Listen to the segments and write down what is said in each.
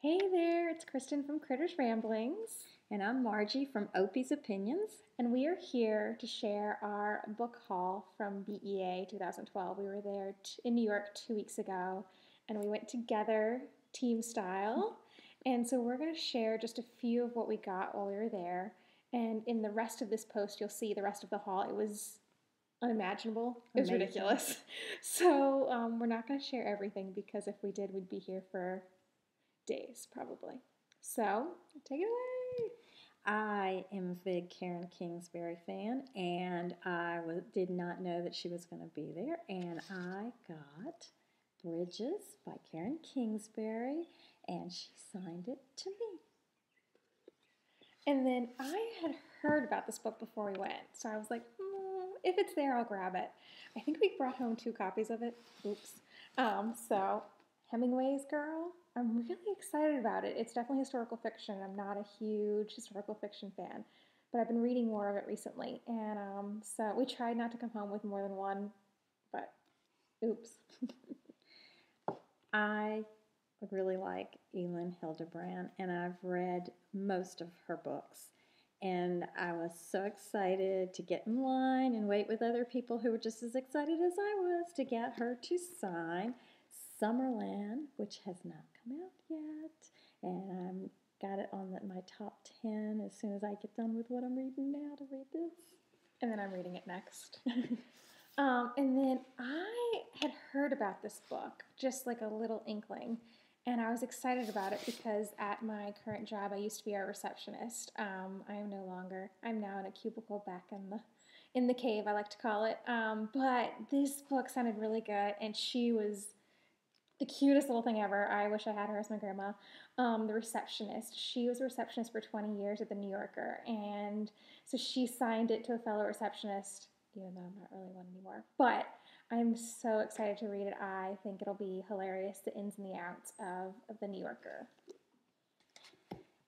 Hey there, it's Kristen from Critters Ramblings, And I'm Margie from Opie's Opinions. and we are here to share our book haul from BEA 2012. We were there in New York 2 weeks ago, and we went together, team style. And so we're going to share just a few of what we got while we were there. And in the rest of this post, you'll see the rest of the haul. It was unimaginable. It was Amazing. ridiculous. So we're not going to share everything because if we did, we'd be here for days probably. So take it away. I am a big Karen Kingsbury fan, and did not know that she was going to be there. And I got Bridges by Karen Kingsbury, and she signed it to me. And then I had heard about this book before we went, so I was like, if it's there, I'll grab it. I think we brought home 2 copies of it. Oops. So Hemingway's Girl. I'm really excited about it. It's definitely historical fiction. I'm not a huge historical fiction fan, but I've been reading more of it recently. And so we tried not to come home with more than one, but oops. I really like Elin Hildebrand, and I've read most of her books. And I was so excited to get in line and wait with other people who were just as excited as I was to get her to sign Summerland, which has not come out yet. And I got it on my top 10 as soon as I get done with what I'm reading now to read this. And then I'm reading it next. And then I had heard about this book, just like a little inkling, and I was excited about it because at my current job, I used to be our receptionist. I am no longer. I'm now in a cubicle back in the cave, I like to call it. But this book sounded really good, and she was the cutest little thing ever. I wish I had her as my grandma. The receptionist. She was a receptionist for 20 years at the New Yorker, and so she signed it to a fellow receptionist, even though I'm not really one anymore. But I'm so excited to read it. I think it'll be hilarious, the ins and the outs of the New Yorker.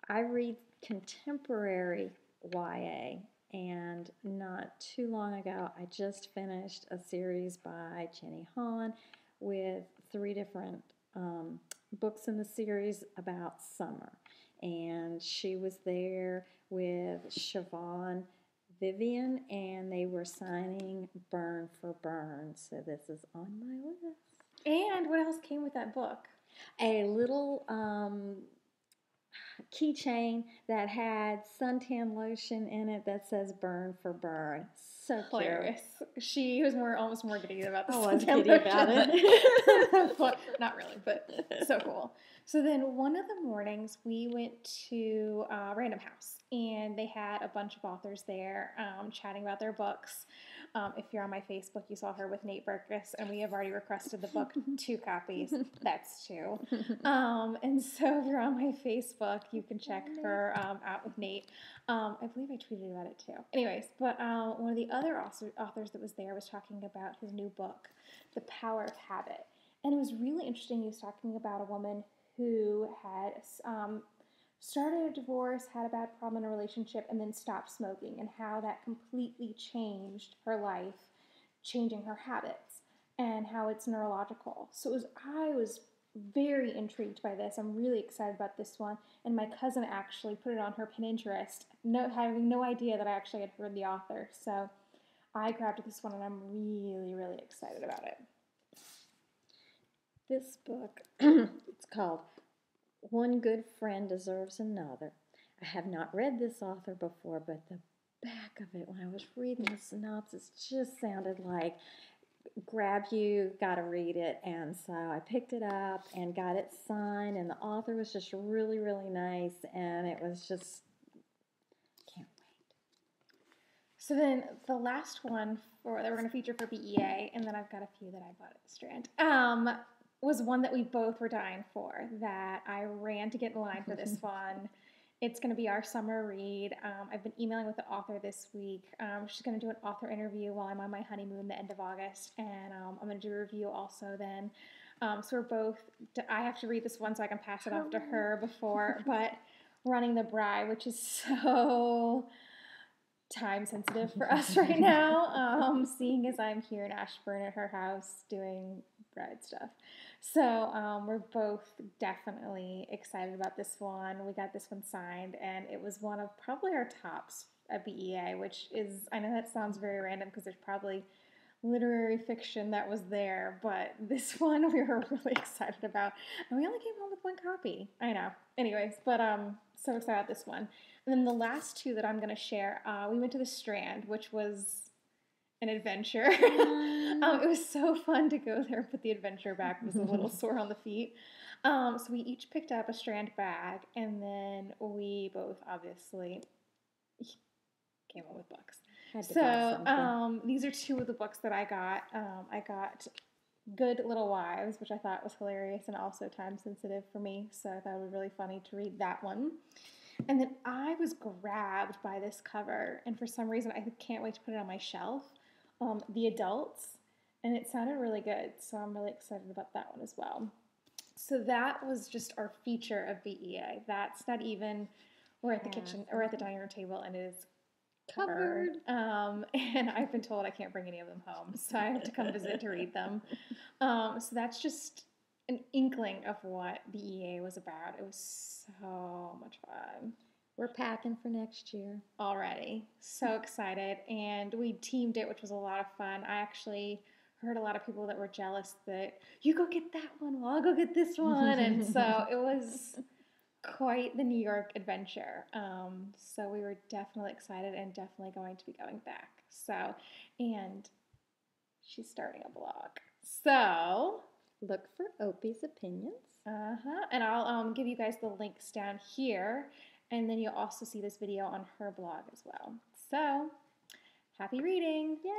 I read contemporary YA, and not too long ago, I just finished a series by Jenny Han with 3 different books in the series about summer. And she was there with Siobhan Vivian, and they were signing Burn for Burn. So this is on my list. And what else came with that book? A little keychain that had suntan lotion in it that says Burn for Burn. So Hilarious. She was almost more giddy about this. I was giddy about it. Not really, but so cool. So then one of the mornings we went to Random House, and they had a bunch of authors there chatting about their books. If you're on my Facebook, you saw her with Nate Berkus, and we have already requested the book 2 copies. That's 2. And so if you're on my Facebook, you can check her out with Nate. I believe I tweeted about it too. Anyways, but one of the other authors that was there was talking about his new book, The Power of Habit. And it was really interesting. He was talking about a woman who had started a divorce, had a bad problem in a relationship, and then stopped smoking, and how that completely changed her life, changing her habits, and how it's neurological. So I was very intrigued by this. I'm really excited about this one. And my cousin actually put it on her Pinterest, having no idea that I actually had heard the author. So I grabbed this one, and I'm really, really excited about it. This book, it's called One Good Friend Deserves Another. I have not read this author before, but the back of it, when I was reading the synopsis, just sounded like grab you, gotta read it. And so I picked it up and got it signed, and the author was just really, really nice, and it was just, can't wait. So then the last one that we're going to feature for BEA, and then I've got a few that I bought at the Strand, was one that we both were dying for, that I ran to get in line for this one. It's going to be our summer read. I've been emailing with the author this week. She's going to do an author interview while I'm on my honeymoon the end of August, and I'm going to do a review also then. So we're both, I have to read this one so I can pass it off to her before, but Running the Bride, which is so time sensitive for us right now, seeing as I'm here in Ashburn at her house doing bride stuff. So we're both definitely excited about this one. We got this one signed, and it was one of probably our tops at BEA, which is, I know that sounds very random because there's probably literary fiction that was there, but this one we were really excited about, and we only came home with one copy. I know. Anyways, but so excited about this one. And then the last two that I'm going to share, we went to the Strand, which was an adventure. It was so fun to go there, but the adventure bag was a little sore on the feet. So we each picked up a Strand bag, and then we both obviously came up with books. So these are two of the books that I got. I got Good Little Wives, which I thought was hilarious and also time sensitive for me. So I thought it would be really funny to read that one. And then I was grabbed by this cover, and for some reason I can't wait to put it on my shelf. The Adults, and it sounded really good, so I'm really excited about that one as well. So that was just our feature of BEA. That's not even, we're at the kitchen or at the dining room table, and it is covered. And I've been told I can't bring any of them home, so I have to come visit to read them. So that's just an inkling of what BEA was about. It was so much fun. We're packing for next year Already. So excited. And we teamed it, which was a lot of fun. I actually heard a lot of people that were jealous that you go get that one, well, I'll go get this one. And so it was quite the New York adventure. So we were definitely excited and definitely going to be going back. So, and she's starting a blog. So look for Opie's Opinions. And I'll give you guys the links down here. And then you'll also see this video on her blog as well. So, happy reading! Yay!